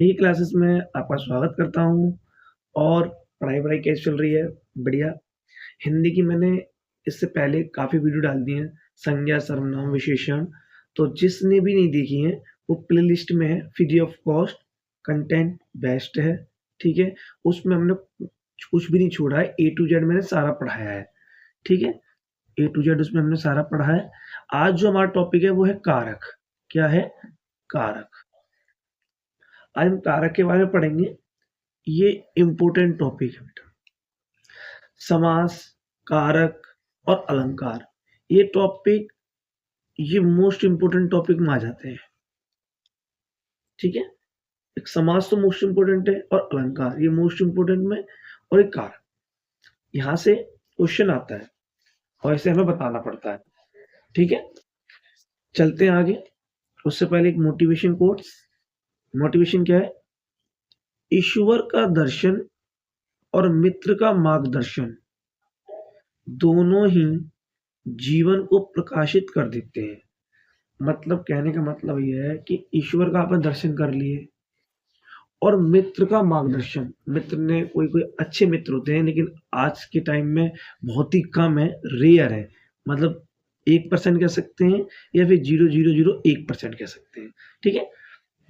ये क्लासेस में आपका स्वागत करता हूँ। और पढ़ाई कैसी चल रही है? बढ़िया। हिंदी की मैंने इससे पहले काफ़ी वीडियो डाल दी हैं, संज्ञा, सर्वनाम, विशेषण। तो जिसने भी नहीं देखी है वो प्लेलिस्ट में है, free of cost, content best है, ठीक है? उसमें हमने कुछ भी नहीं छोड़ा है, ए टू जेड मैंने सारा पढ़ाया है, ठीक है? ए टू जेड उसमें हमने सारा पढ़ा है। आज जो हमारा टॉपिक है वो है कारक। क्या है? कारक। आज हम कारक के बारे में पढ़ेंगे। ये इम्पोर्टेंट टॉपिक है बेटा। समास, कारक और अलंकार, ये टॉपिक, ये मोस्ट इम्पोर्टेंट टॉपिक में आ जाते हैं, ठीक है? एक समास तो मोस्ट इम्पोर्टेंट है और अलंकार ये मोस्ट इम्पोर्टेंट में, और एक कारक। यहाँ से क्वेश्चन आता है और इसे हमें बताना पड़ता है, ठीक है? चलते हैं आगे। उससे पहले एक मोटिवेशन कोट्स। मोटिवेशन क्या है? ईश्वर का दर्शन और मित्र का मार्गदर्शन दोनों ही जीवन को प्रकाशित कर देते हैं। मतलब कहने का मतलब ये है कि ईश्वर का आपने दर्शन कर लिए और मित्र का मार्गदर्शन। मित्र ने कोई अच्छे मित्र होते हैं, लेकिन आज के टाइम में बहुत ही कम है, रेयर है। मतलब 1% कह सकते हैं या फिर 0.001% कह सकते हैं, ठीक है?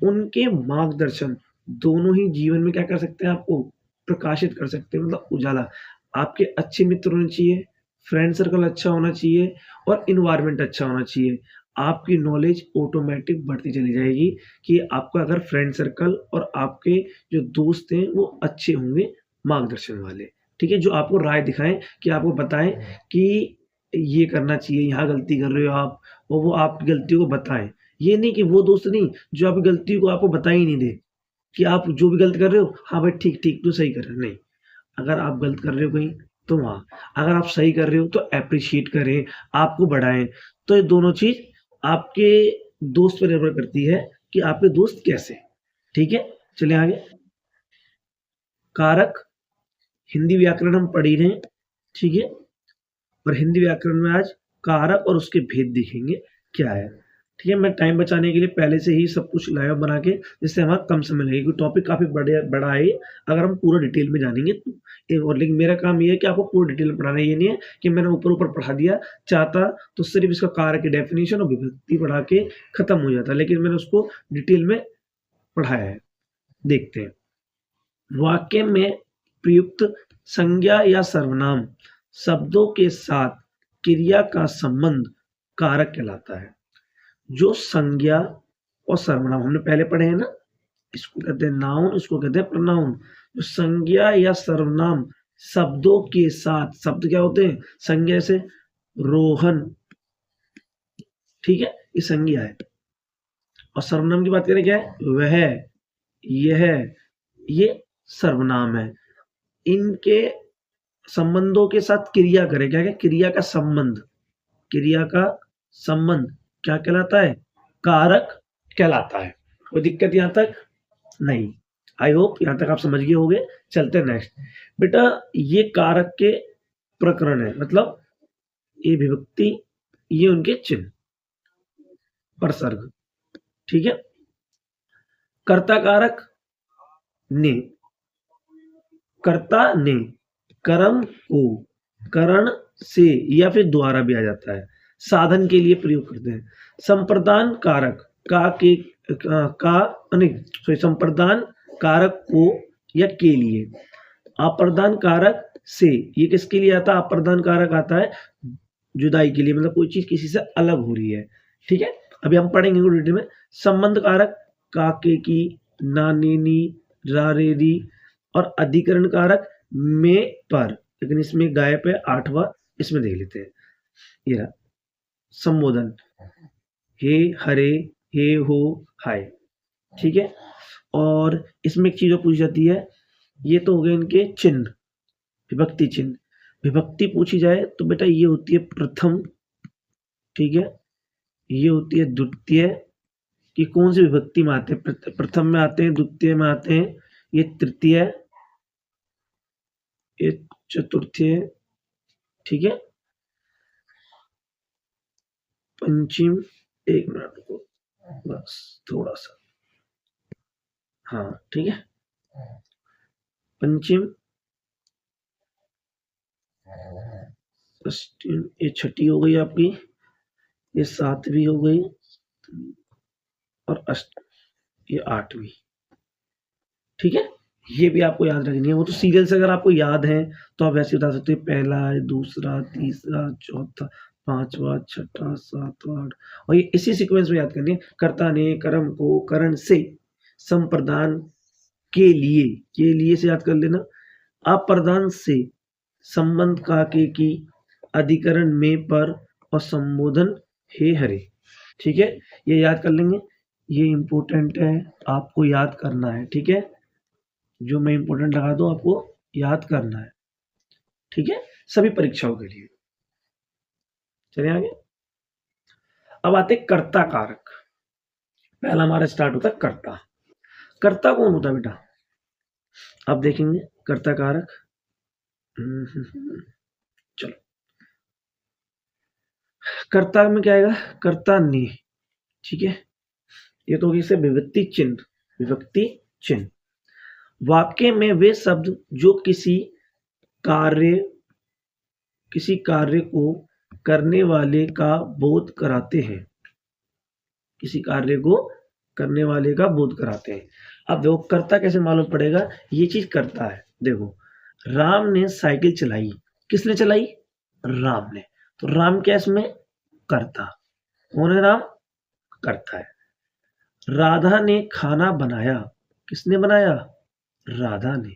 उनके मार्गदर्शन दोनों ही जीवन में क्या कर सकते हैं, आपको प्रकाशित कर सकते हैं, मतलब उजाला। आपके अच्छे मित्र होने चाहिए, फ्रेंड सर्कल अच्छा होना चाहिए और एनवायरनमेंट अच्छा होना चाहिए। आपकी नॉलेज ऑटोमेटिक बढ़ती चली जाएगी कि आपका अगर फ्रेंड सर्कल और आपके जो दोस्त हैं वो अच्छे होंगे, मार्गदर्शन वाले, ठीक है? जो आपको राय दिखाएँ, कि आपको बताएँ कि ये करना चाहिए, यहाँ गलती कर रहे हो आप, और वो आपकी गलतियों को बताएँ। ये नहीं कि वो दोस्त नहीं जो आपकी गलती को आपको बता ही नहीं दे, कि आप जो भी गलत कर रहे हो, हाँ भाई ठीक तू सही कर रहा है, नहीं। अगर आप गलत कर रहे हो कहीं, तो वहाँ, अगर आप सही कर रहे हो तो एप्रिशिएट करें, आपको बढ़ाएँ। तो ये दोनों चीज़ आपके दोस्त पे निर्भर करती है कि आपके दोस्त कैसे हैं, ठीक है? चलिए आगे। कारक, हिंदी व्याकरण हम पढ़ ही रहे हैं, ठीक है? और हिंदी व्याकरण में आज कारक और उसके भेद देखेंगे क्या है, ठीक है? मैं टाइम बचाने के लिए पहले से ही सब कुछ लाया बना के, जिससे हमारा कम समय लगे, क्योंकि टॉपिक काफ़ी बड़ा है ये, अगर हम पूरा डिटेल में जानेंगे तो। और लेकिन मेरा काम ये है कि आपको पूरा डिटेल में पढ़ाना है, ये नहीं है कि मैंने ऊपर-ऊपर पढ़ा दिया। चाहता तो सिर्फ़ इसका कारक की डेफिनिशन और विभक्ति पढ़ा के खत्म हो जाता, लेकिन मैंने उसको डिटेल में पढ़ाया है। देखते हैं। वाक्य में प्रयुक्त संज्ञा या सर्वनाम शब्दों के साथ क्रिया का संबंध कारक कहलाता है। जो संज्ञा और सर्वनाम हमने पहले पढ़े हैं ना, इसको कहते हैं नाउन, इसको कहते हैं प्रोनाउन। जो संज्ञा या सर्वनाम शब्दों के साथ, शब्द क्या होते हैं? संज्ञा से रोहन, ठीक है? ये संज्ञा है। और सर्वनाम की बात करें, क्या है? वह, यह, ये सर्वनाम है। इनके संबंधों के साथ क्रिया करें, क्या क्रिया का संबंध, क्रिया का संबंध क्या कहलाता है? कारक कहलाता है। कोई दिक्कत यहाँ तक? नहीं। आई होप यहाँ तक आप समझ गए होंगे। चलते हैं नेक्स्ट। बेटा, ये कारक के प्रकरण है, मतलब ये विभक्ति, ये उनके चिन्ह, प्रसर्ग, ठीक है? कर्ता कारक ने, कर्ता ने कर्म को करण से या फिर द्वारा भी आ जाता है, साधन के लिए प्रयोग करते हैं। संप्रदान कारक का नहीं, सॉरी, संप्रदान कारक को या के लिए। अप्रदान कारक से, ये किसके लिए आता है? अप्रदान कारक आता है जुदाई के लिए, मतलब कोई चीज किसी से अलग हो रही है, ठीक है? अभी हम पढ़ेंगे डिटेल में। संबंध कारक काके की, नाने नी, रारे री, और अधिकरण कारक में पर, लेकिन इसमें गायब है 8वां, इसमें देख लेते हैं। ये रहा संबोधन, हे, हरे, हे, हो, हाय, ठीक है? और इसमें एक चीज और पूछी जाती है, ये तो हो गए इनके चिन्ह, विभक्ति चिन्ह। विभक्ति पूछी जाए तो बेटा ये होती है प्रथम, ठीक है? ये होती है द्वितीय, कि कौन सी विभक्ति में आते हैं? प्रथम में आते हैं, द्वितीय में आते हैं, ये तृतीय, ये चतुर्थीय, ठीक है? पंचम, एक मिनट रुको, बस थोड़ा सा, हाँ ठीक है, पंचम, षष्ठी, ये छठी हो गई आपकी, ये सातवीं हो गई और अष्ट, ये आठवीं। ठीक है, ये भी आपको याद रखनी है। वो तो सीरियल से अगर आपको याद है तो आप वैसे बता सकते हो, पहला है, दूसरा, तीसरा, चौथा, पांचवा, छठा, सातवां, आठ, और ये इसी सीक्वेंस में याद करनी है। कर्ता ने कर्म को करण से संप्रदान के लिए से याद कर लेना। अप्रदान से संबंध का के की अधिकरण में पर और संबोधन हे हरे। ठीक है, ये याद कर लेंगे, ये इंपॉर्टेंट है, आपको याद करना है। ठीक है, जो मैं इंपॉर्टेंट लगा दूं आपको याद करना है। ठीक है, सभी परीक्षाओं के लिए। चलिए आगे, अब आते कर्ता कारक। पहला हमारा स्टार्ट होता है कर्ता। कर्ता कौन होता है बेटा, अब देखेंगे कर्ता कारक। चलो, कर्ता में क्या आएगा, कर्ता ने। ठीक है, ये तो इसे विभक्ति चिन्ह, विभक्ति चिन्ह। वाक्य में वे शब्द जो किसी कार्य को करने वाले का बोध कराते हैं, किसी कार्य को करने वाले का बोध कराते हैं। अब देखो कर्ता कैसे मालूम पड़ेगा, ये चीज करता है। देखो, राम ने साइकिल चलाई, किसने चलाई, राम ने, तो राम क्या इसमें कर्ता, कौन है राम, करता है। राधा ने खाना बनाया, किसने बनाया, राधा ने।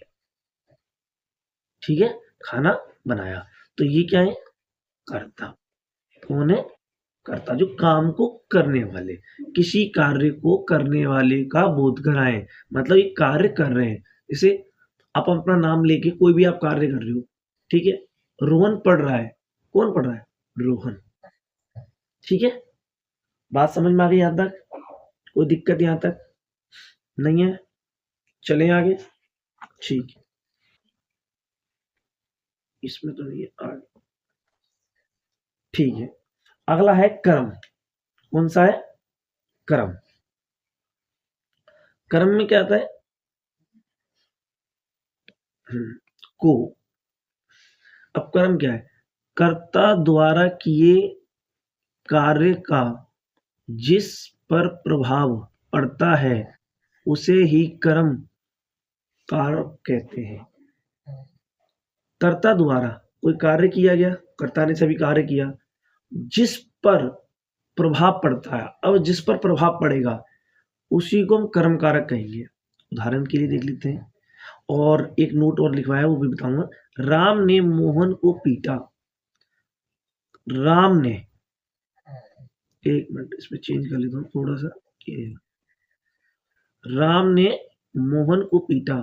ठीक है, खाना बनाया, तो ये क्या है, कर्ता, कौन है, कर्ता, जो काम को करने वाले, किसी कार्य को करने वाले का बोध कराएं, मतलब ये कार्य कर रहे हैं। जैसे आप अपना नाम लेके कोई भी आप कार्य कर रहे हो, ठीक है, रोहन पढ़ रहा है, कौन पढ़ रहा है, रोहन। ठीक है, बात समझ में आ गई यहां तक, कोई दिक्कत यहां तक नहीं है, चलें आगे। ठीक है, इसमें तो नहीं है आगे। ठीक है, अगला है कर्म। कौन सा है, कर्म। कर्म में क्या आता है, को। अब कर्म क्या है, कर्ता द्वारा किए कार्य का जिस पर प्रभाव पड़ता है उसे ही कर्म कारक कहते हैं। कर्ता द्वारा कोई कार्य किया गया, कर्ता ने सभी कार्य किया, जिस पर प्रभाव पड़ता है, अब जिस पर प्रभाव पड़ेगा उसी को हम कर्म कारक कहेंगे। उदाहरण के लिए देख लेते हैं, और एक नोट और लिखवाया वो भी बताऊंगा। राम ने मोहन को पीटा, राम ने, एक मिनट इसमें चेंज कर लेता हूँ थोड़ा सा, राम ने मोहन को पीटा।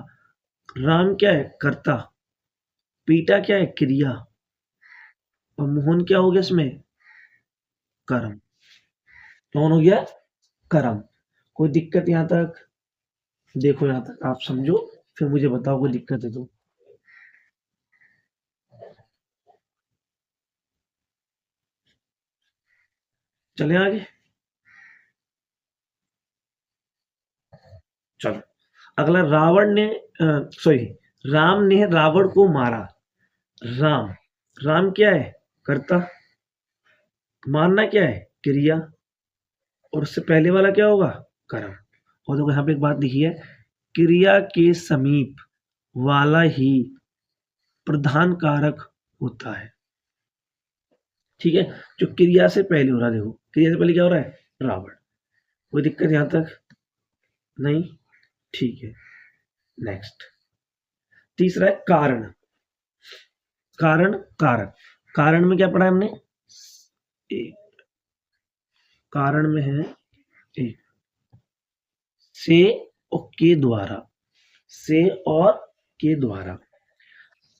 राम क्या है, कर्ता, पीटा क्या है, क्रिया, और मोहन क्या हो गया इसमें, कर्म। कौन हो गया, कर्म। कोई दिक्कत यहां तक, देखो यहां तक आप समझो, फिर मुझे बताओ कोई दिक्कत है तो। चले आगे, चलो, अगला रावण ने, सॉरी, राम ने रावण को मारा। राम, राम क्या है, कर्ता, मारना क्या है, क्रिया, और उससे पहले वाला क्या होगा, कर्म। और देखो यहाँ पे एक बात लिखी है, क्रिया के समीप वाला ही प्रधान कारक होता है। ठीक है, जो क्रिया से पहले हो रहा है, देखो क्रिया से पहले क्या हो रहा है, रावण। कोई दिक्कत यहां तक नहीं, ठीक है, नेक्स्ट। तीसरा है कारण। कारण कारक, कारण में क्या पढ़ा है हमने, एक, कारण में है एक, से और के द्वारा, से और के द्वारा,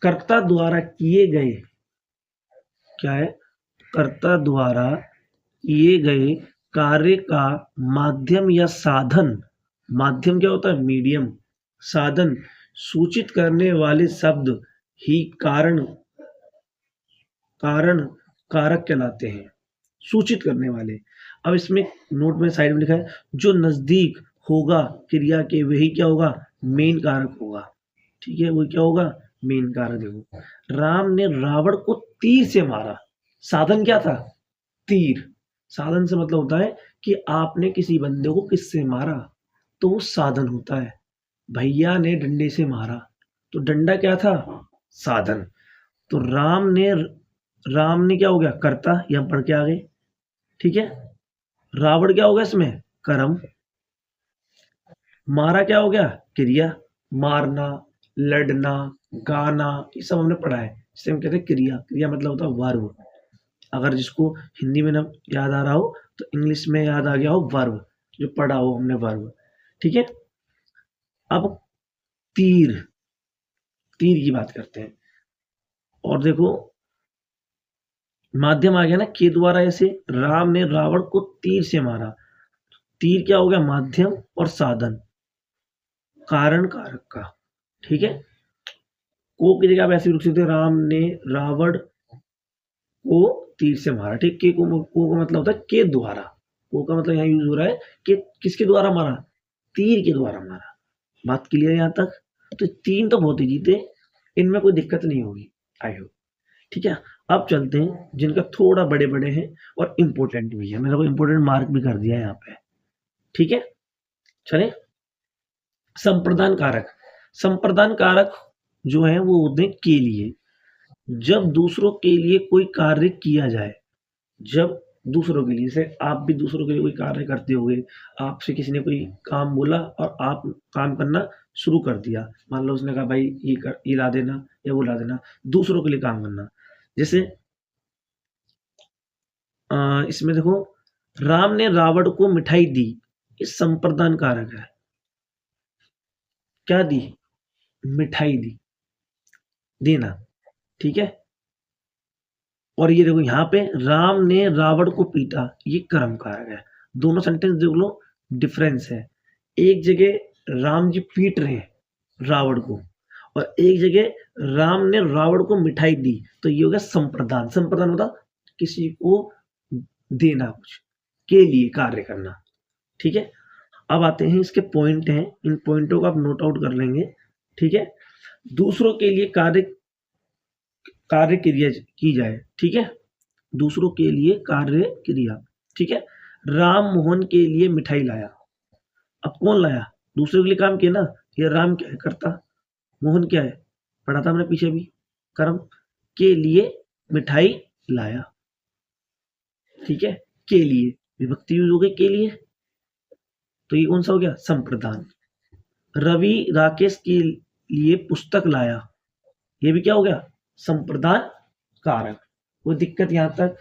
कर्ता द्वारा किए गए, क्या है, कर्ता द्वारा किए गए कार्य का माध्यम या साधन, माध्यम क्या होता है, मीडियम, साधन सूचित करने वाले शब्द ही कारण, कारण कारक कहलाते हैं, सूचित करने वाले। अब इसमें नोट में साइड में लिखा है, जो नजदीक होगा क्रिया के, वही क्या होगा, मेन कारक होगा। ठीक है, वो क्या होगा, मेन कारक। देखो, राम ने रावण को तीर से मारा, साधन क्या था, तीर। साधन से मतलब होता है कि आपने किसी बंदे को किससे मारा, तो वो साधन होता है। भैया ने डंडे से मारा, तो डंडा क्या था, साधन। तो राम ने क्या हो गया, कर्ता, ये हम पढ़ के आ गए। ठीक है, रावण क्या हो गया इसमें, कर्म। मारा क्या हो गया, क्रिया। मारना, लड़ना, गाना, ये सब हमने पढ़ा है, इसे हम कहते हैं क्रिया। क्रिया मतलब होता है वर्ब। अगर जिसको हिंदी में ना याद आ रहा हो तो इंग्लिश में याद आ गया हो, वर्ब, जो पढ़ा हो हमने वर्ब। ठीक है, अब तीर, तीर की बात करते हैं। और देखो, माध्यम आ गया ना, के द्वारा, ऐसे राम ने रावण को तीर से मारा। तीर क्या हो गया, माध्यम और साधन, कारण कारक का। ठीक है, को की जगह आप ऐसे लिख सकते हो, राम ने रावण को तीर से मारा। ठीक, को का मतलब होता है के द्वारा। को का मतलब यहाँ यूज हो रहा है कि किसके द्वारा मारा, तीर के द्वारा मारा। बात क्लियर है यहाँ तक। तो तीन तो बहुत ही जीते, इनमें कोई दिक्कत नहीं होगी, आई होप। ठीक है, अब चलते हैं जिनका थोड़ा बड़े बड़े हैं और इम्पोर्टेंट भी है, मैंने को इम्पोर्टेंट मार्क भी कर दिया है यहाँ पे। ठीक है, चले। संप्रदान कारक, संप्रदान कारक जो है वो होते हैं के लिए। जब दूसरों के लिए कोई कार्य किया जाए, जब दूसरों के लिए, जैसे आप भी दूसरों के लिए कोई कार्य करते होगे, आपसे किसी ने कोई काम बोला और आप काम करना शुरू कर दिया। मान लो उसने कहा भाई ये कर, ये ला देना या वो ला देना, दूसरों के लिए काम करना। जैसे इसमें देखो, राम ने रावण को मिठाई दी, ये संप्रदान कारक है। क्या दी, मिठाई दी, देना। ठीक है, और ये देखो यहाँ पे राम ने रावण को पीटा, ये कर्म कारक है। दोनों सेंटेंस देख लो, डिफरेंस है। एक जगह राम जी पीट रहे हैं रावण को, और एक जगह राम ने रावण को मिठाई दी, तो ये हो गया संप्रदान। संप्रदान होता किसी को देना, कुछ के लिए कार्य करना। ठीक है, अब आते हैं इसके पॉइंट हैं, इन पॉइंटों को आप नोट आउट कर लेंगे। ठीक है, दूसरों के लिए कार्य, कार्य क्रिया की जाए। ठीक है, दूसरों के लिए कार्य क्रिया। ठीक है, राम मोहन के लिए मिठाई लाया। अब कौन लाया, दूसरे के लिए काम किया ना। ये राम क्या है, कर्ता, मोहन क्या है, पढ़ा था हमने पीछे भी, कर्म। के लिए मिठाई लाया। ठीक है, के लिए विभक्ति यूज हो गई, के लिए, तो ये कौन सा हो गया, संप्रदान। रवि राकेश के लिए पुस्तक लाया, ये भी क्या हो गया, संप्रदान कारक। कोई दिक्कत यहां तक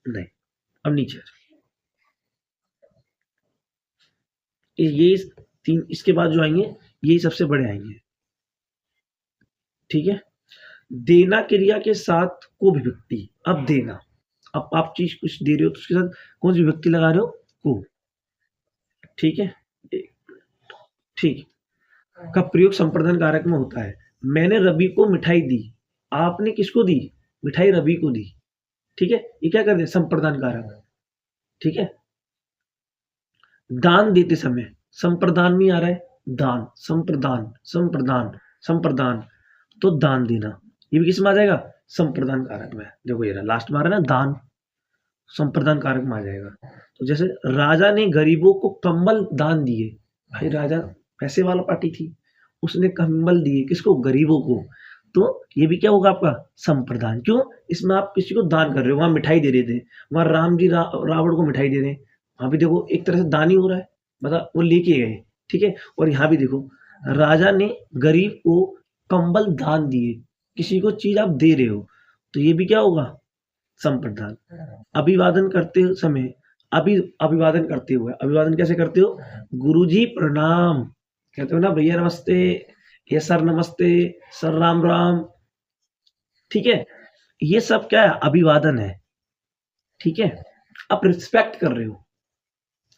नहीं। अब नीचे ये तीन, इसके बाद जो आएंगे ये सबसे बड़े आएंगे। ठीक है, देना क्रिया के साथ को विभक्ति। अब देना, अब आप चीज कुछ दे रहे हो तो उसके साथ कौन सी विभक्ति लगा रहे हो, को। ठीक है, ठीक का प्रयोग संप्रदान कारक में होता है। मैंने रवि को मिठाई दी, आपने किसको दी, मिठाई रवि को दी। ठीक है, ये क्या कर दिया, संप्रदान कारक। ठीक है, दान देते समय, संप्रदान में आ रहा है, दान, संप्रदान, संप्रदान, संप्रदान, तो दान देना, ये भी किस में आ जाएगा, संप्रदान कारक में। देखो ये रहा लास्ट में आ रहा है ना, दान, संप्रदान कारक में आ जाएगा। तो जैसे राजा ने गरीबों को कंबल दान दिए, भाई राजा पैसे वाला पार्टी थी, उसने कंबल दिए किसको, गरीबों को, तो ये भी क्या होगा आपका, संप्रदान। क्यों, इसमें आप किसी को दान कर रहे हो, वहां मिठाई दे रहे थे, वहां राम जी रावण को मिठाई दे रहे हैं, वहां भी देखो एक तरह से दान ही हो रहा है, मतलब वो लेके गए। ठीक है, और यहाँ भी देखो, राजा ने गरीब को कंबल दान दिए, किसी को चीज आप दे रहे हो, तो ये भी क्या होगा, संप्रदान। अभिवादन करते समय, अभिवादन करते हुए, अभिवादन कैसे करते हो, गुरुजी प्रणाम, कहते हो ना भैया नमस्ते, ये सर नमस्ते, सर राम राम। ठीक है, ये सब क्या है, अभिवादन है। ठीक है, आप रिस्पेक्ट कर रहे हो,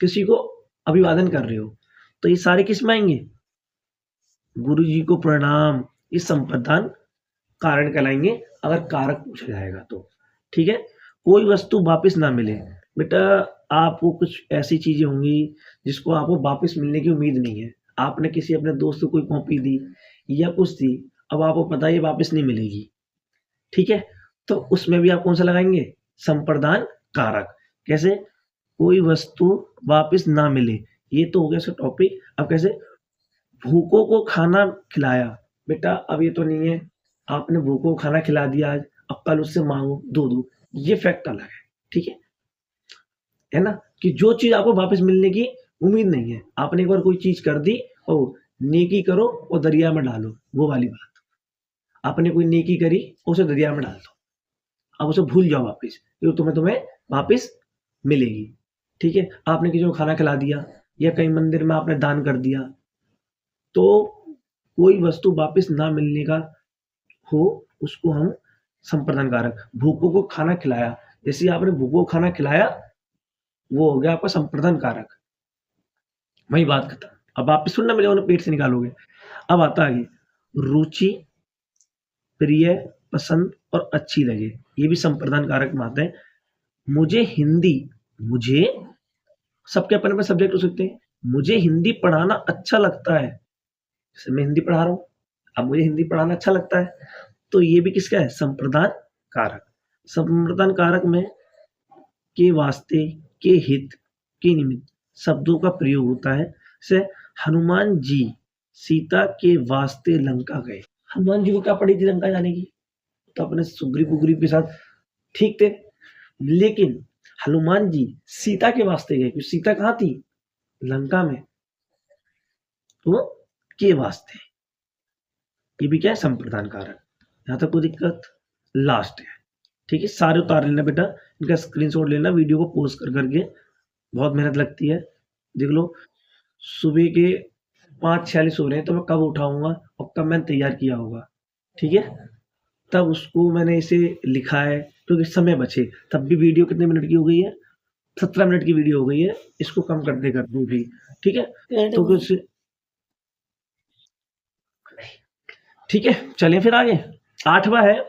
किसी को अभिवादन कर रहे हो, तो ये सारे किस में आएंगे, गुरु जी को प्रणाम, इस संप्रदान कारण कहलाएंगे अगर कारक पूछा जाएगा तो। ठीक है, कोई वस्तु वापस ना मिले, बेटा आपको कुछ ऐसी चीज़ें होंगी जिसको आपको वापस मिलने की उम्मीद नहीं है। आपने किसी अपने दोस्त को कोई कॉपी दी या कुछ दी, अब आपको पता है ये वापस नहीं मिलेगी, ठीक है? तो उसमें भी आप कौन-सा लगाएँगे? संप्रदान कारक। कैसे? कोई वस्तु वापस ना मिले, ये तो हो गया इसका टॉपिक। अब कैसे? भूखों को खाना खिलाया, बेटा अब ये तो नहीं है, आपने भूखों को खाना खिला दिया आज, अब कल उससे माँगो, दो दो, ये फैक्ट अलग है, ठीक है? है ना? कि जो चीज़ आपको वापस मिलने की उम्मीद नहीं है, आपने एक बार कोई चीज़ कर दी और नेकी करो और दरिया में डालो, वो वाली बात। आपने कोई नेकी करी, उसे दरिया में डाल दो, अब उसे भूल जाओ वापस, क्योंकि तुम्हें वापस मिलेगी, ठीक है? आपने किसी को खाना खिला दिया या कहीं मंदिर में आपने दान कर दिया, तो कोई वस्तु वापस ना मिलने का हो, उसको हम संप्रदान कारक। भूखों को खाना खिलाया, जैसे ही आपने भूखों को खाना खिलाया, वो हो गया आपका संप्रदान कारक। वही बात खत्म। अब वापस थोड़ी ना मिलेगा, उन्हें पेट से निकालोगे। अब आता है आगे, रुचि, प्रिय, पसंद और अच्छी लगे, ये भी संप्रदान कारक में आते हैं। मुझे सबके अपने सब्जेक्ट हो सकते हैं। मुझे हिंदी पढ़ाना अच्छा लगता है, जैसे मैं हिंदी पढ़ा रहा हूँ, अब मुझे हिंदी पढ़ाना अच्छा लगता है, तो ये भी किसका है? संप्रदान कारक। संप्रदान कारक में के वास्ते, के हित, के निमित्त शब्दों का प्रयोग होता है। जैसे हनुमान जी सीता के वास्ते लंका गए। हनुमान जी को क्या पड़ी थी लंका जाने की? तो अपने सुग्रीव के साथ ठीक थे, लेकिन हनुमान जी सीता के वास्ते गए, क्योंकि सीता कहाँ थी? लंका में, तो के वास्ते, ये भी क्या है? संप्रदान कारक। यहाँ तक कोई दिक्कत? लास्ट है, ठीक है? सारे उतार लेना बेटा, इनका स्क्रीनशॉट लेना, वीडियो को पॉज कर करके, बहुत मेहनत लगती है। देख लो, सुबह के 5:46 हो रहे हैं, तो मैं कब उठाऊंगा और कब मैंने तैयार किया होगा, ठीक है? तब उसको मैंने इसे लिखा है, क्योंकि समय बचे। तब भी वीडियो कितने मिनट की हो गई है? 17 मिनट की वीडियो हो गई है, इसको कम करते करते भी, ठीक है? तो कुछ, ठीक है, चलिए फिर आगे। 8वां है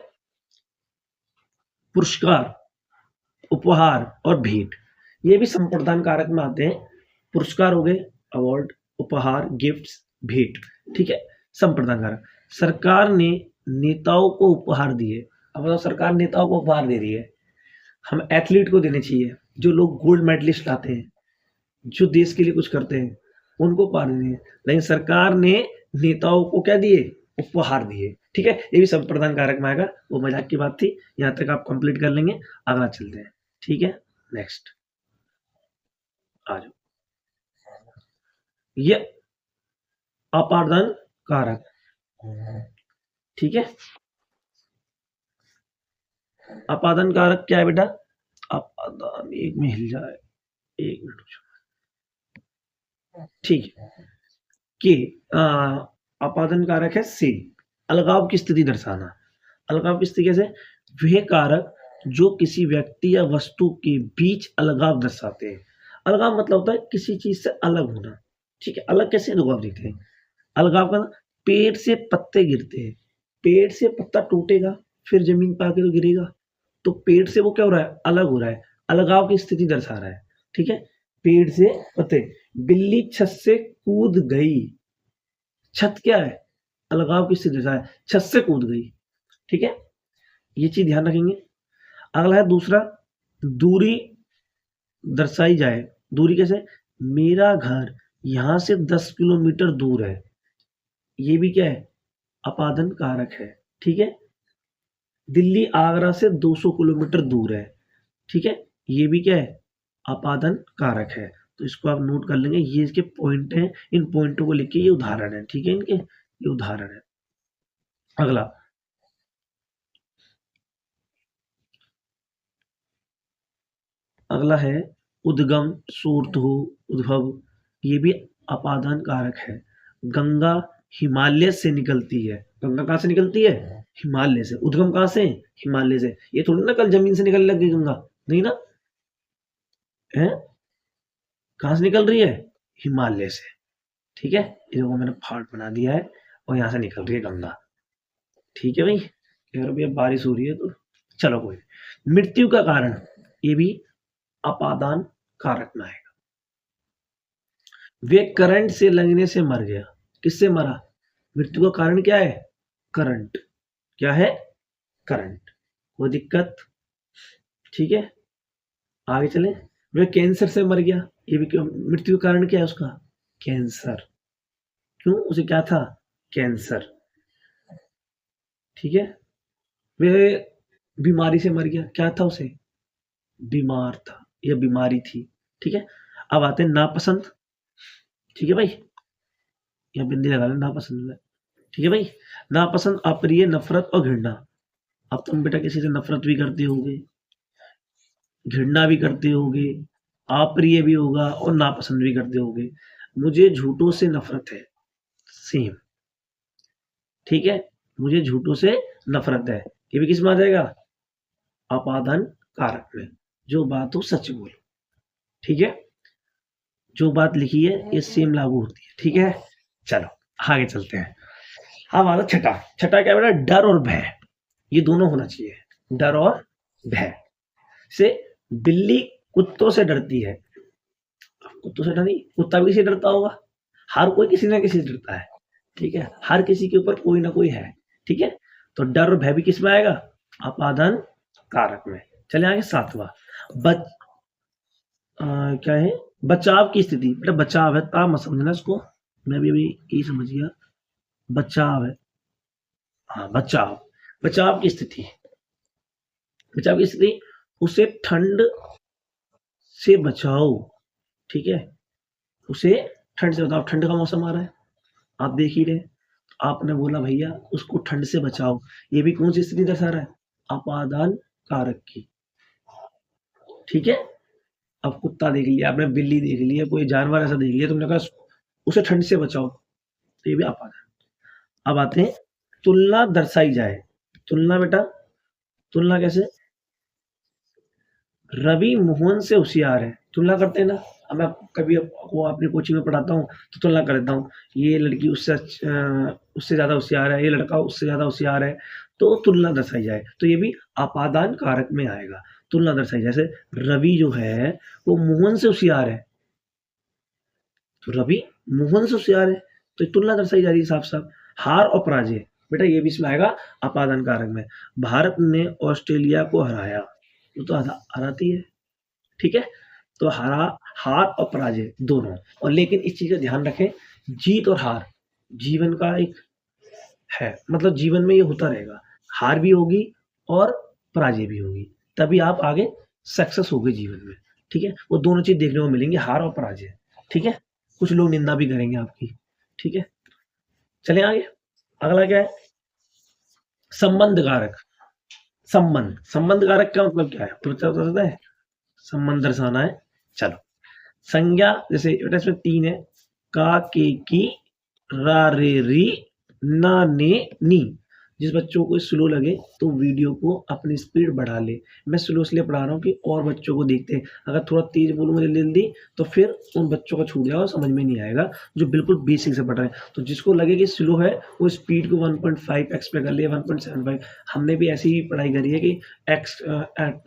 पुरस्कार, उपहार और भेंट। ये भी संप्रदान कारक में आते हैं। पुरस्कार हो गए, अवार्ड, उपहार, गिफ्ट्स, भेंट, ठीक है? संप्रदान कारक। सरकार ने नेताओं को उपहार दिए। अब बताओ, सरकार नेताओं को उपहार दे रही है, हम एथलीट को देने चाहिए, जो लोग गोल्ड मेडलिस्ट लाते हैं, जो देश के लिए कुछ करते हैं, उनको उपहार देने हैं, लेकिन सरकार ने नेताओं को क्या दिए? उपहार दिए, ठीक है? ये भी संप्रदान कारक में आएगा, वो मजाक की बात थी। यहाँ तक आप कंप्लीट कर लेंगे, अगला चलते हैं, ठीक है? नेक्स्ट आ जाओ। ये अपादान कारक, ठीक है? अपादान कारक क्या है बेटा? अपादान, एक में हिल जाए, एक मिनट, ठीक है? कि अपादान कारक है से, अलगाव की स्थिति दर्शाना। अलगाव की स्थिति कैसे? वह कारक जो किसी व्यक्ति या वस्तु के बीच अलगाव दर्शाते हैं। अलगाव मतलब होता है किसी चीज से अलग होना, ठीक है? अलग कैसे अलगाव दिखते हैं? अलगाव का, पेड़ से पत्ते गिरते हैं, पेड़ से पत्ता टूटेगा, फिर जमीन पे आके तो गिरेगा, तो पेड़ से वो क्या हो रहा है? अलग हो रहा है, अलगाव की स्थिति दर्शा रहा है, ठीक है? पेड़ से पत्ते। बिल्ली छत से कूद गई, छत क्या है? अलगाव की स्थिति दर्शा है, छत से कूद गई, ठीक है? ये चीज ध्यान रखेंगे। अगला है दूसरा, दूरी दर्शाई जाए। दूरी कैसे? मेरा घर यहां से 10 किलोमीटर दूर है, ये भी क्या है? अपादन कारक है, ठीक है? दिल्ली आगरा से 200 किलोमीटर दूर है, ठीक है? ये भी क्या है? अपादन कारक है। तो इसको आप नोट कर लेंगे, ये इसके पॉइंट हैं, इन पॉइंटों को लिखिए, ये उदाहरण है, ठीक है? इनके ये उदाहरण है। अगला, अगला है उद्गम, सूर्त हो, उद्भव, ये भी अपादान कारक है। गंगा हिमालय से निकलती है। गंगा कहाँ से निकलती है? हिमालय से। उद्गम कहाँ से? हिमालय से। ये थोड़ी ना कल जमीन से निकलने लग गई गंगा, नहीं ना है? कहाँ से निकल रही है? हिमालय से, ठीक है? इनको मैंने फाड़ बना दिया है और यहाँ से निकल रही है गंगा, ठीक है भाई? यार अभी अब बारिश हो रही है तो चलो कोई। मृत्यु का कारण, ये भी अपादान कारक में आएगा। वे करंट से लगने से मर गया। किससे मरा? मृत्यु का कारण क्या है? करंट। क्या है? करंट। कोई दिक्कत? ठीक है, आगे चले। वह कैंसर से मर गया। ये भी क्यों? मृत्यु का कारण क्या है उसका? कैंसर। क्यों? उसे क्या था? कैंसर। ठीक है, वह बीमारी से मर गया। क्या था उसे? बीमार था या बीमारी थी। ठीक है, अब आते हैं नापसंद। ठीक है भाई, या बिंदी लगा लें नापसंद में। ठीक है भाई, नापसंद, अप्रिय, नफरत और घृणा। अब तुम बेटा किसी से नफरत भी करते होगे, घृणा भी करते होगे, अप्रिय भी होगा और नापसंद भी करते होगे। मुझे झूठों से नफरत है। सेम। ठीक है, मुझे झूठों से नफरत है। ये भी किस में आ जाएगा? अपादान कारक में। जो बात हो सच बोलो। ठीक है, जो बात लिखी है ये सेम लागू होती है। ठीक है, चलो आगे चलते हैं। हमारा छठा। छठा क्या बेटा? डर और भय। ये दोनों होना चाहिए, डर और भय। से बिल्ली कुत्तों से डरती है। कुत्तों से डरी, कुत्ता भी किसी से डरता होगा। हर कोई किसी ना किसी से डरता है। ठीक है, हर किसी के ऊपर कोई ना कोई है। ठीक है, तो डर और भय भी किस में आएगा? अपादान कारक में। चले आगे सातवां। बच क्या है? बचाव की स्थिति। बेटा बचाव है, ता मत समझना इसको, मैं भी अभी यही समझ गया। बचाव है, हाँ बचाव। बचाव की स्थिति। बचाव की स्थिति, उसे ठंड से बचाओ। ठीक है, उसे ठंड से बताओ। ठंड का मौसम आ रहा है, आप देख ही रहे। आपने बोला भैया उसको ठंड से बचाओ। ये भी कौन सी स्थिति दर्शा रहा है? अपादान कारक की। ठीक है, अब कुत्ता देख लिया आपने, बिल्ली देख लिया, कोई जानवर ऐसा देख लिया, तुमने कहा उसे ठंड से बचाओ, तो ये भी अपादान। अब आते हैं तुलना दर्शाई जाए। तुलना बेटा, तुलना कैसे? रवि मोहन से होशियार है। तुलना करते हैं ना, अब मैं कभी को अपनी कोचिंग में पढ़ाता हूँ तो तुलना कर देता हूँ। ये लड़की उससे ज़्यादा होशियार है, ये लड़का उससे ज़्यादा होशियार है, तो तुलना दर्शाई जाए। तो ये भी अपादान कारक में आएगा। तुलना दर्शाई, जैसे रवि जो है वो मोहन से होशियार है, तो रवि मोहन से होशियार है, तो तुलना दर्शाई जा रही है साफ साफ। हार और पराजय, बेटा ये भी इसमें आएगा अपादान कारक में। भारत ने ऑस्ट्रेलिया को हराया, वो तो हराती है। ठीक है, तो हार और पराजय दोनों। और लेकिन इस चीज का ध्यान रखें, जीत और हार जीवन का एक है, मतलब जीवन में ये होता रहेगा। हार भी होगी और पराजय भी होगी, तभी आप आगे सक्सेस होगे जीवन में। ठीक है, वो दोनों चीज देखने को मिलेंगे, हार और पराजय। ठीक है, कुछ लोग निंदा भी करेंगे आपकी। ठीक है, चले आगे। अगला क्या है? संबंध कारक। संबंध, संबंध कारक का मतलब क्या है? तो बता सकता है? संबंध दर्शाना है। चलो, संज्ञा, जैसे बेटा इसमें तीन है, का, के, की, रा, रे, री, ना, ने, नी। जिस बच्चों को स्लो लगे तो वीडियो को अपनी स्पीड बढ़ा ले। मैं स्लो इसलिए पढ़ा रहा हूँ कि और बच्चों को देखते हैं। अगर थोड़ा तेज बोलूँगा जल्दी जल्दी तो फिर उन बच्चों का छूट जाएगा, समझ में नहीं आएगा, जो बिल्कुल बेसिक से पढ़ रहे हैं। तो जिसको लगे कि स्लो है वो स्पीड को 1.5x पे कर ले, 1.75। हमने भी ऐसी ही पढ़ाई करी है कि x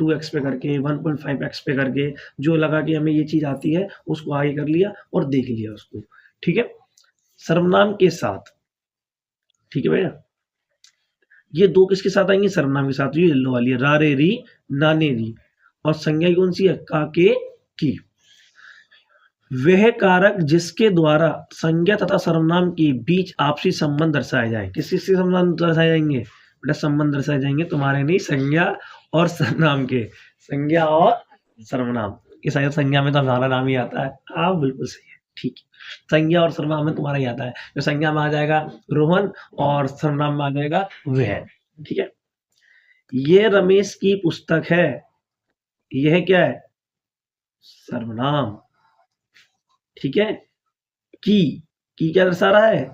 2x पे करके, 1.5x पे करके, जो लगा कि हमें ये चीज़ आती है उसको आगे कर लिया और देख लिया उसको। ठीक है, सर्वनाम के साथ। ठीक है भैया, ये दो किसके साथ आएंगे? सर्वनाम के साथ। ये येलो वाली है, रा, रे, री, ना, ने, री। और संज्ञा कौन सी है? का, के, की। वह कारक जिसके द्वारा संज्ञा तथा सर्वनाम के बीच आपसी संबंध दर्शाए जाए। किस किसके संबंध दर्शाए जाएंगे? बेटा संबंध दर्शाए जाएंगे तुम्हारे नहीं, संज्ञा और सर्वनाम के। संज्ञा और सर्वनाम, ये शायद संज्ञा में तो हमारा नाम ही आता है। हाँ बिल्कुल सही है, ठीक है। संज्ञा और सर्वनाम में तुम्हारा ही आता है। जो संज्ञा में आ जाएगा रोहन और सर्वनाम में आ जाएगा वह। ठीक है, ये रमेश की पुस्तक है। यह क्या है? सर्वनाम। ठीक है, की क्या दर्शा रहा है?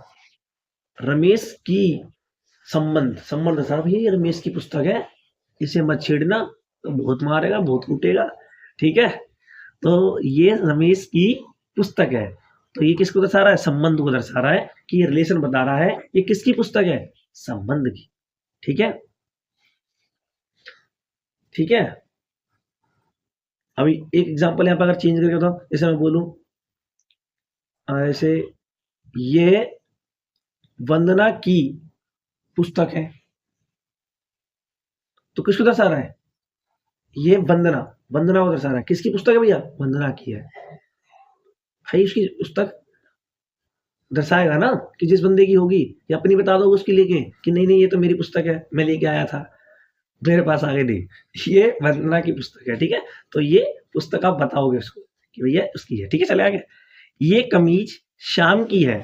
रमेश की। संबंध, संबंध दर्शा रहा है, भैया ये रमेश की पुस्तक है, इसे मत छेड़ना तो बहुत मारेगा, बहुत कूटेगा। ठीक है, तो ये रमेश की पुस्तक है, तो ये किसको दर्शा रहा है? संबंध को दर्शा रहा है कि ये रिलेशन बता रहा है ये किसकी पुस्तक है? संबंध की। ठीक है, ठीक है, अभी एक एग्जांपल यहाँ पर अगर चेंज करके बताऊं, जैसे मैं बोलूं ऐसे, ये वंदना की पुस्तक है, तो किसको दर्शा रहा है? ये वंदना, वंदना को दर्शा रहा है। किसकी पुस्तक है भैया? वंदना की है भाई। उसकी पुस्तक दर्शाएगा ना कि जिस बंदे की होगी, या अपनी बता दो उसकी लेके कि नहीं नहीं ये तो मेरी पुस्तक है, मैं लेके आया था, मेरे पास आ गई नहीं, ये वंदना की पुस्तक है। ठीक है, तो ये पुस्तक आप बताओगे उसको कि भैया उसकी है। ठीक है, चले आगे। ये कमीज श्याम की है।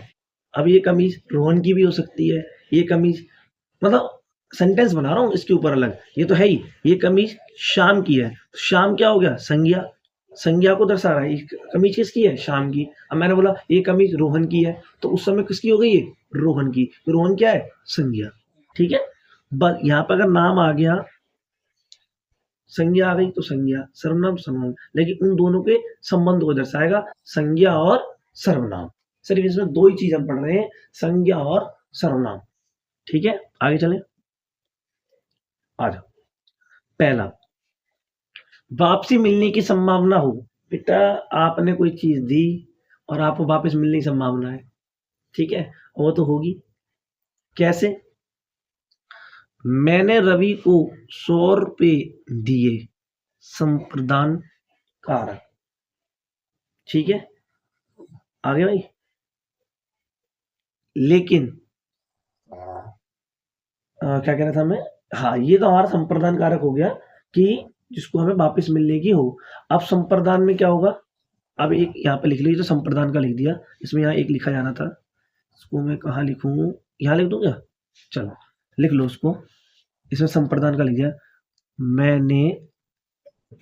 अब ये कमीज रोहन की भी हो सकती है। ये कमीज, मतलब सेंटेंस बना रहा हूँ इसके ऊपर अलग, ये तो है ही। ये कमीज श्याम की है, श्याम क्या हो गया? संज्ञा, संज्ञा को दर्शा रहा है। ये कमीज किसकी है? शाम की। अब मैंने बोला ये कमीज रोहन की है, तो उस समय किसकी हो गई? ये रोहन की। तो रोहन क्या है? संज्ञा। ठीक है, बस यहाँ पर अगर नाम आ गया, संज्ञा आ गई तो संज्ञा, सर्वनाम सर्वनाम, लेकिन उन दोनों के संबंध को दर्शाएगा, संज्ञा और सर्वनाम। सिर्फ इसमें दो ही चीज हम पढ़ रहे हैं, संज्ञा और सर्वनाम। ठीक है, आगे चलें। आ जाओ। पहला, वापसी मिलने की संभावना हो। बेटा आपने कोई चीज दी और आपको वापस मिलने की संभावना है, ठीक है, वो तो होगी। कैसे? मैंने रवि को 100 रुपये दिए, संप्रदान कारक। ठीक है, आगे भाई। लेकिन क्या कह रहा था मैं? हाँ, ये तो हमारा संप्रदान कारक हो गया कि जिसको हमें वापस मिलने की हो। अब संप्रदान में क्या होगा? अब एक यहाँ पे लिख लीजिए, तो संप्रदान का लिख दिया, इसमें यहाँ एक लिखा जाना था, इसको मैं कहाँ लिखूं? यहाँ लिख दूं क्या? चलो लिख लो उसको, इसमें संप्रदान का लिख दिया। मैंने,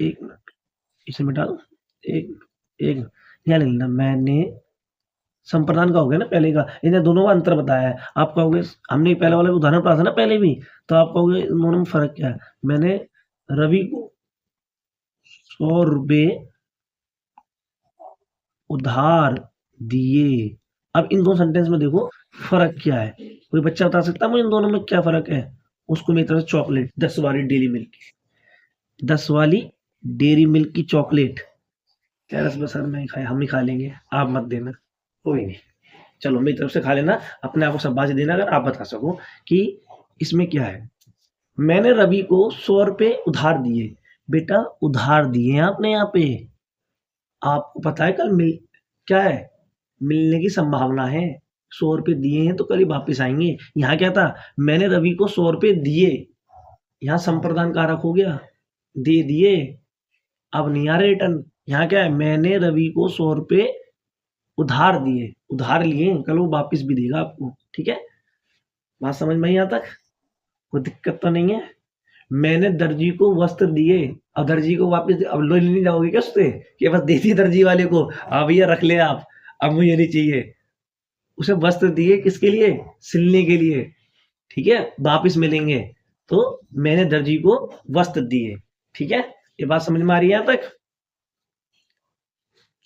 एक मिनट इसे मिटा दो, एक एक यहाँ लिख लेना, मैंने, संप्रदान का हो गया ना पहले का, इन्हें दोनों का अंतर बताया है। आप कहोगे हमने पहले वाला उदाहरण पढ़ा था ना पहले भी, तो आप कहोगे दोनों में फर्क क्या है? मैंने रवि को 100 रुपये उधार दिए। अब इन दो सेंटेंस में देखो फर्क क्या है, कोई बच्चा बता सकता है मुझे इन दोनों में क्या फर्क है? उसको मेरी तरफ से चॉकलेट 10 वाली डेली मिल्क, 10 वाली डेयरी मिल्क की चॉकलेट, कह रहा बस सर मैं खाए, हम ही खा लेंगे, आप मत देना, कोई नहीं, चलो मेरी तरफ से खा लेना, अपने आप को शाबाशी देना अगर आप बता सको कि इसमें क्या है। मैंने रवि को 100 रुपये उधार दिए। बेटा उधार दिए आपने, यहाँ पे आपको पता है कल मिल, क्या है? मिलने की संभावना है। 100 रुपये दिए हैं तो कल ही वापिस आएंगे। यहाँ क्या था? मैंने रवि को 100 रुपये दिए, यहाँ संप्रदान कारक हो गया, दे दिए, अब नहीं आ रहे रिटर्न। यहाँ क्या है? मैंने रवि को 100 रुपये उधार दिए, उधार लिए, कल वो वापिस भी देगा आपको। ठीक है, बात समझ में आई यहाँ तक? कोई दिक्कत तो नहीं है? मैंने दर्जी को वस्त्र दिए, अब दर्जी को वापस अब लो नहीं जाओगे क्या उससे कि बस दे दिए दर्जी वाले को, हाँ भैया रख ले आप, अब मुझे नहीं चाहिए। उसे वस्त्र दिए किसके लिए? सिलने के लिए। ठीक है, वापिस मिलेंगे, तो मैंने दर्जी को वस्त्र दिए। ठीक है, ये बात समझ में आ रही है यहाँ तक?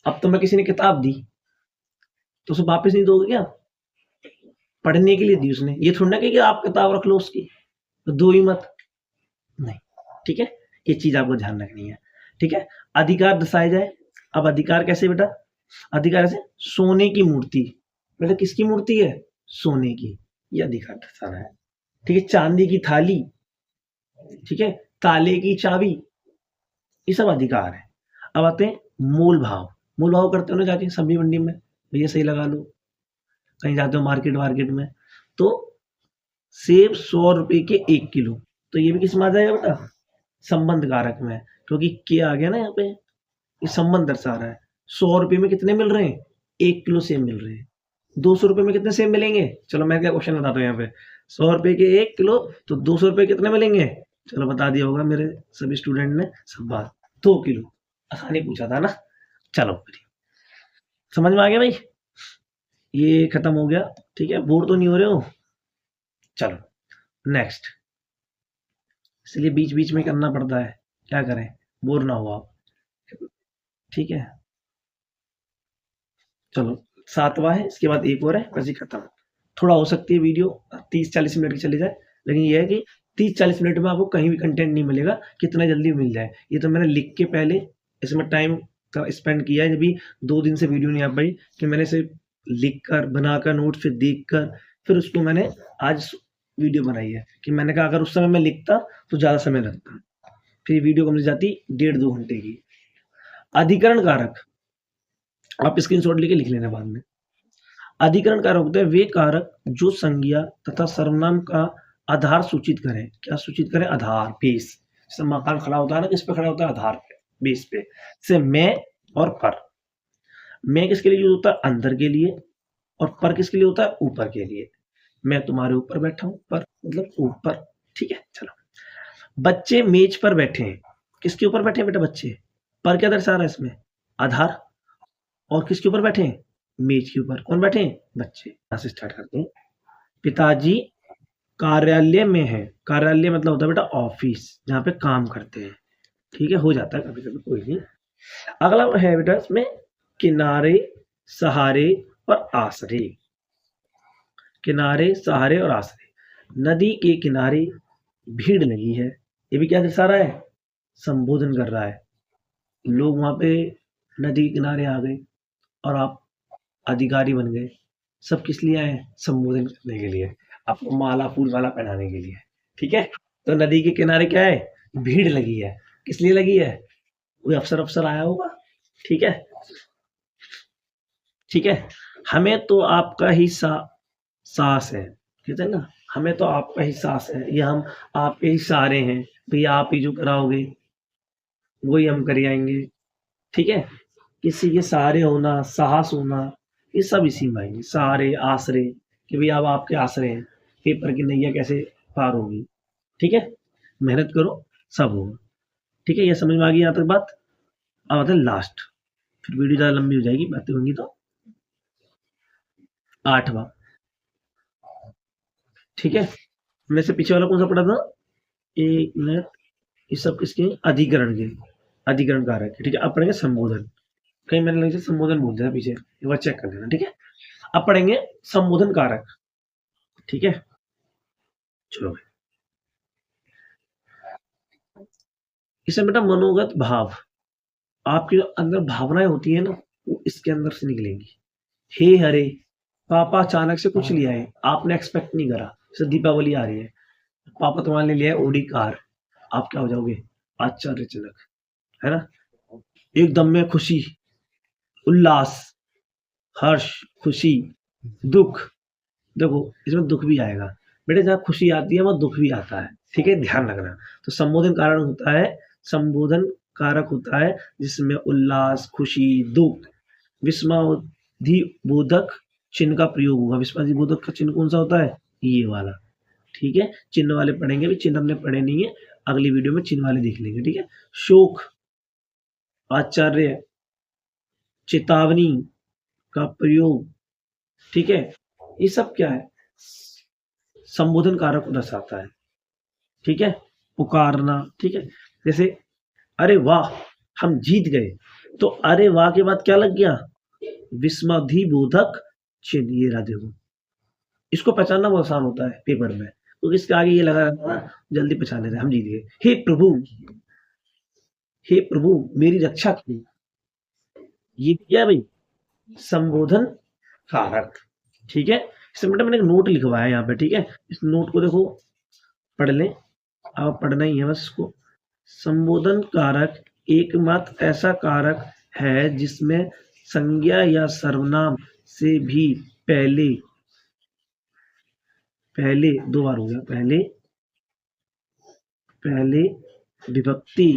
अब तो मैं किसी ने किताब दी तो उसे वापस नहीं दोगे क्या? पढ़ने के लिए दी उसने, ये थोड़ा ना कि आप किताब रख लो उसकी, तो दो ही मत, नहीं। ठीक है, ये चीज आपको ध्यान रखनी है। ठीक है, अधिकार दर्शाए जाए। अब अधिकार कैसे बेटा? अधिकार ऐसे, सोने की मूर्ति, बेटा किसकी मूर्ति है? सोने की, ये अधिकार दर्शा रहा है। ठीक है, चांदी की थाली, ठीक है, ताले की चाबी, ये सब अधिकार है। अब आते हैं मोल भाव। मोल भाव करते हो ना जाके सब्जी मंडी में, भैया सही लगा लो, कहीं जाते हो मार्केट वार्केट में, तो सेब 100 रुपए के 1 किलो, तो ये भी किस में आ जाएगा बेटा? संबंध कारक में, क्योंकि क्या आ गया ना यहाँ पे, ये संबंध दर्शा रहा है। 100 रुपए में कितने मिल रहे हैं? 1 किलो सेब मिल रहे हैं। 200 रुपए में कितने सेब मिलेंगे? चलो मैं क्या क्वेश्चन बताता हूँ यहाँ पे, 100 रुपए के 1 किलो, तो 200 रुपए कितने मिलेंगे? चलो बता दिया होगा मेरे सभी स्टूडेंट ने, सब बात 2 किलो, आसानी पूछा था ना। चलो समझ में आ गया भाई, ये खत्म हो गया। ठीक है, बोर तो नहीं हो रहे हो? चलो नेक्स्ट, इसलिए बीच बीच में करना पड़ता है, क्या करें, बोर ना हो आप। ठीक है, चलो 7वां है, इसके बाद एक और है, बस ये खत्म। थोड़ा हो सकती है वीडियो 30-40 मिनट की चली जाए, लेकिन ये है कि 30-40 मिनट में आपको कहीं भी कंटेंट नहीं मिलेगा, कितना जल्दी मिल जाए। ये तो मैंने लिख के पहले इसमें टाइम का स्पेंड किया है, जब भी 2 दिन से वीडियो नहीं आ पाई कि मैंने इसे लिखकर, बनाकर, नोट्स फिर देखकर, फिर उसको मैंने आज वीडियो बनाई है कि मैंने कहा अगर उस समय मैं लिखता तो ज़्यादा समय लगता। फिर वीडियो कम से जाती 1.5-2 घंटे की। अधिकरण कारक, आप स्क्रीनशॉट लेके लिख लेना बाद में। अधिकरण कारक होते हैं वे कारक जो संज्ञा तथा सर्वनाम का आधार सूचित करें। क्या सूचित करें? आधार, बेस। जैसे मकान खड़ा होता है ना, किस पे खड़ा होता है? आधार पे, बेस पे। जैसे मैं और पर। मैं किसके लिए यूज होता है? अंदर के लिए। और पर किसके लिए होता है? ऊपर के लिए। मैं तुम्हारे ऊपर बैठा हूं, पर मतलब ऊपर। ठीक है, चलो। बच्चे मेज पर बैठे हैं। किसके ऊपर बैठे हैं बेटा? बच्चे। पर क्या दर्शा रहा है इसमें? आधार। और किसके ऊपर बैठे हैं? मेज के ऊपर। कौन बैठे हैं? बच्चे। यहां से स्टार्ट करते हैं। पिताजी कार्यालय में है। कार्यालय मतलब होता है बेटा ऑफिस, जहाँ पे काम करते हैं। ठीक है, हो जाता है कभी कभी, कोई नहीं। अगला है बेटा इसमें किनारे, सहारे और आसरे। किनारे, सहारे और आसरे। नदी के किनारे भीड़ लगी है। ये भी क्या दर्शा रहा है? संबोधन कर रहा है। लोग वहां पे नदी के किनारे आ गए और आप अधिकारी बन गए। सब किस लिए आए? संबोधन करने के लिए, आपको माला फूल माला पहनाने के लिए। ठीक है, तो नदी के किनारे क्या है? भीड़ लगी है। किस लिए लगी है? कोई अफसर अफसर आया होगा। ठीक है, ठीक है। हमें तो आपका ही सास है। कहते हैं ना, हमें तो आपका ही सास है, या हम आपके ही सहारे हैं। भैया आप ही जो कराओगे वही हम कर आएंगे। ठीक है, किसी के सहारे होना, साहस होना, ये सब इसी में आएंगे। सहारे, आसरे, कि भैया अब आपके आसरे हैं, पेपर की नैया कैसे पार होगी। ठीक है, मेहनत करो, सब होगा। ठीक है, ये समझ में आ गई यहाँ तक बात। अब आता है लास्ट, फिर वीडियो ज़्यादा लंबी हो जाएगी, बातें होंगी तो। 8वां। ठीक है, हमने से पीछे वाला कौन सा पढ़ा था? 1 मिनट। ये सब किसके? अधिकरण के। अधिकरण कारक है। ठीक है, अब पढ़ेंगे संबोधन। कहीं मैंने लगे संबोधन बोल दिया पीछे, एक बार चेक कर लेना। ठीक है, अब पढ़ेंगे संबोधन कारक। ठीक है, चलो। इसमें बेटा मनोगत भाव, आपके जो अंदर भावनाएं होती है ना, वो इसके अंदर से निकलेंगी। हे हरे, पापा अचानक से कुछ लिया है, आपने एक्सपेक्ट नहीं करा। जैसे दीपावली आ रही है, पापा तुम्हारे लिए लिया है ओडी कार, आप क्या हो जाओगे? आश्चर्यजनक, है ना? एकदम में खुशी, उल्लास, हर्ष, खुशी, दुख। देखो इसमें दुख भी आएगा बेटे, जहाँ खुशी आती है वहां दुख भी आता है। ठीक है, ध्यान रखना। तो संबोधन कारण होता है, संबोधन कारक होता है जिसमें उल्लास, खुशी, दुख, विस्मादि बोधक चिन्ह का प्रयोग होगा। विस्मादि बोधक का चिन्ह कौन सा होता है? ये वाला। ठीक है, चिन्ह वाले पढ़ेंगे, भी चिन्ह हमने पढ़े नहीं है, अगली वीडियो में चिन्ह वाले देख लेंगे। ठीक है, शोक, आचार्य, चेतावनी का प्रयोग। ठीक है, ये सब क्या है? संबोधन कारक को दर्शाता है। ठीक है, पुकारना। ठीक है, जैसे अरे वाह हम जीत गए, तो अरे वाह के बाद क्या लग गया? विस्मधिबोधक चिन्ह। ये रहा देखो, इसको पहचानना बहुत आसान होता है पेपर में, तो इसके आगे ये लगा रहता है ना, जल्दी पहचान लेते हैं, हम जीत गए। हे प्रभु, हे प्रभु मेरी रक्षा की। ये क्या है भाई? संबोधन कारक। ठीक है, इसमें बेटा मैंने एक नोट लिखवाया है यहाँ पे। ठीक है, इस नोट को देखो, पढ़ लें, अब पढ़ना ही है बस इसको। संबोधन कारक एकमात्र ऐसा कारक है जिसमें संज्ञा या सर्वनाम से भी पहले, पहले 2 बार हो गया, पहले, पहले विभक्ति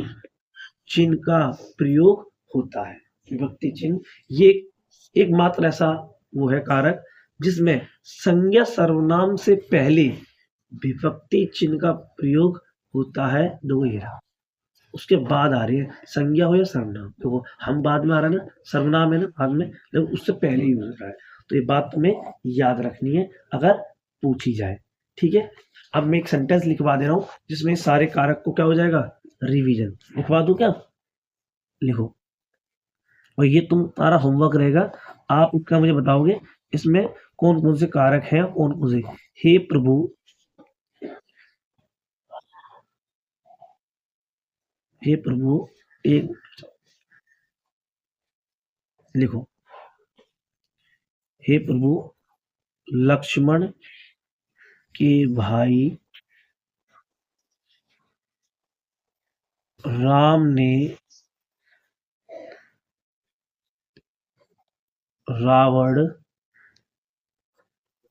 चिन्ह का प्रयोग होता है। विभक्ति चिन्ह, ये एकमात्र ऐसा वो है कारक जिसमें संज्ञा सर्वनाम से पहले विभक्ति चिन्ह का प्रयोग होता है। दो ये रहा, उसके बाद आ रही है संज्ञा हो या सर्वनाम। तो हम बाद में आ रहा है ना, सर्वनाम है ना बाद में, लेकिन उससे पहले यूज हो रहा है। तो ये बात तुम्हें याद रखनी है अगर पूछी जाए। ठीक है, अब मैं एक सेंटेंस लिखवा दे रहा हूँ जिसमें सारे कारक को क्या हो जाएगा? रिवीजन। लिखवा दूं क्या? लिखो, और ये तुम्हारा होमवर्क रहेगा। आप उसका मुझे बताओगे इसमें कौन कौन से कारक हैं, कौन कौन से। हे प्रभु, हे प्रभु, एक लिखो, हे प्रभु, लक्ष्मण के भाई राम ने रावण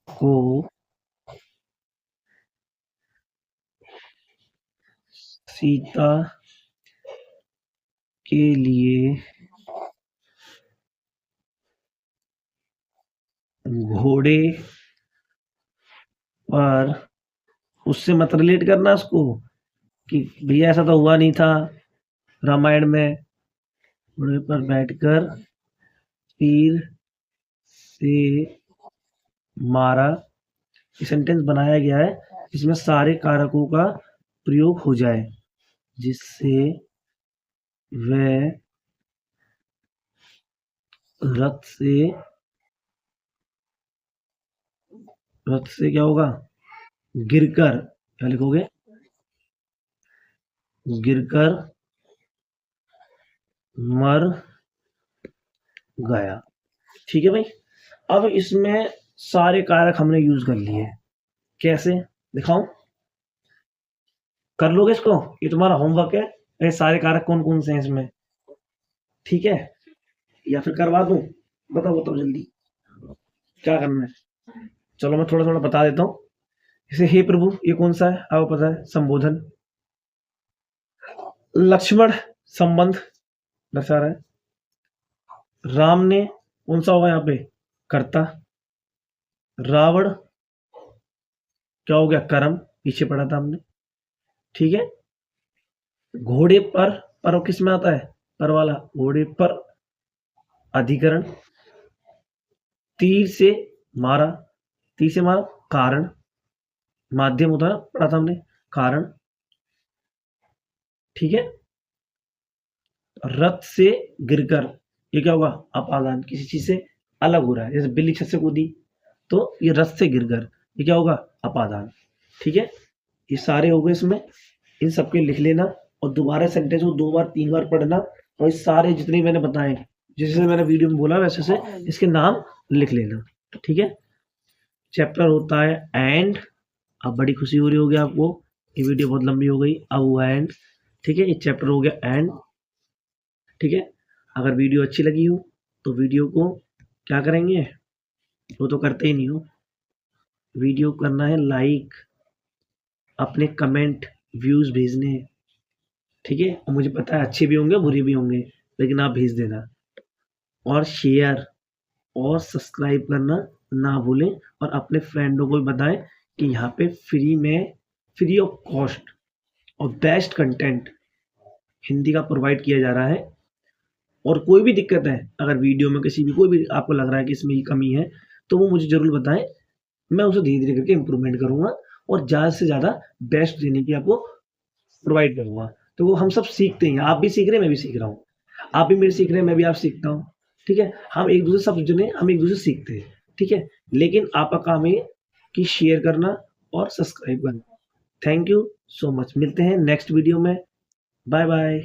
को सीता के लिए घोड़े पर, उससे मत रिलेट करना उसको कि भैया ऐसा तो हुआ नहीं था रामायण में, घोड़े पर बैठकर तीर से मारा। ये सेंटेंस बनाया गया है इसमें सारे कारकों का प्रयोग हो जाए, जिससे वह रथ से क्या होगा, गिरकर, क्या लिखोगे, गिरकर मर गया। ठीक है भाई। अब इसमें सारे कारक हमने यूज कर लिए, कैसे दिखाऊं, कर लोगे इसको, ये तुम्हारा होमवर्क है, ये सारे कारक कौन कौन से हैं इसमें, ठीक है, या फिर करवा दूं, बताओ जल्दी क्या करना है। चलो मैं थोड़ा थोड़ा बता देता हूँ। जैसे हे प्रभु, ये कौन सा है, आपको पता है, संबोधन। लक्ष्मण, संबंध दर्शा रहा है। राम ने, कौन सा होगा यहाँ पे, कर्ता। रावण क्या हो गया, कर्म, पीछे पढ़ा था हमने, ठीक है। घोड़े पर किस में आता है, पर वाला, घोड़े पर अधिकरण। तीर से मारा, कारण, माध्यम होता है, पढ़ा था हमने, कारण, ठीक है। रथ से गिरकर, ये क्या होगा, अपादान, किसी चीज से अलग हो रहा है, जैसे बिल्ली छत से कूदी, तो ये रथ से गिरकर, ये क्या होगा, अपादान, ठीक है। ये सारे हो गए इसमें, इन सबके लिख लेना और दोबारा सेंटेंस को 2 बार 3 बार पढ़ना, और इस सारे जितने मैंने बताए, जैसे मैंने वीडियो में बोला वैसे से इसके नाम लिख लेना, ठीक है। चैप्टर होता है एंड। अब बड़ी खुशी हो रही होगी आपको, ये वीडियो बहुत लंबी हो गई, अब वो एंड, ठीक है, ये चैप्टर हो गया एंड, ठीक है। अगर वीडियो अच्छी लगी हो तो वीडियो को क्या करेंगे, वो तो करते ही नहीं हो, वीडियो करना है लाइक, अपने कमेंट व्यूज भेजने हैं, ठीक है। और मुझे पता है अच्छे भी होंगे बुरे भी होंगे, लेकिन आप भेज देना, और शेयर और सब्सक्राइब करना ना भूलें, और अपने फ्रेंडों को भी बताएं कि यहाँ पे फ्री ऑफ कॉस्ट और बेस्ट कंटेंट हिंदी का प्रोवाइड किया जा रहा है। और कोई भी दिक्कत है, अगर वीडियो में किसी भी कोई भी आपको लग रहा है कि इसमें ये कमी है, तो वो मुझे ज़रूर बताएं, मैं उसे धीरे धीरे करके इम्प्रूवमेंट करूँगा और ज़्यादा से ज़्यादा बेस्ट देने की आपको प्रोवाइड करूँगा। तो वो हम सब सीखते हैं, आप भी सीख रहे हैं, मैं भी सीख रहा हूँ, आप भी मेरे सीख रहे हैं, मैं भी आप सीखता हूँ, ठीक है। हम एक दूसरे सब जने हम एक दूसरे सीखते हैं, ठीक है। लेकिन आपका काम है कि शेयर करना और सब्सक्राइब करना। थैंक यू सो मच, मिलते हैं नेक्स्ट वीडियो में, बाय बाय।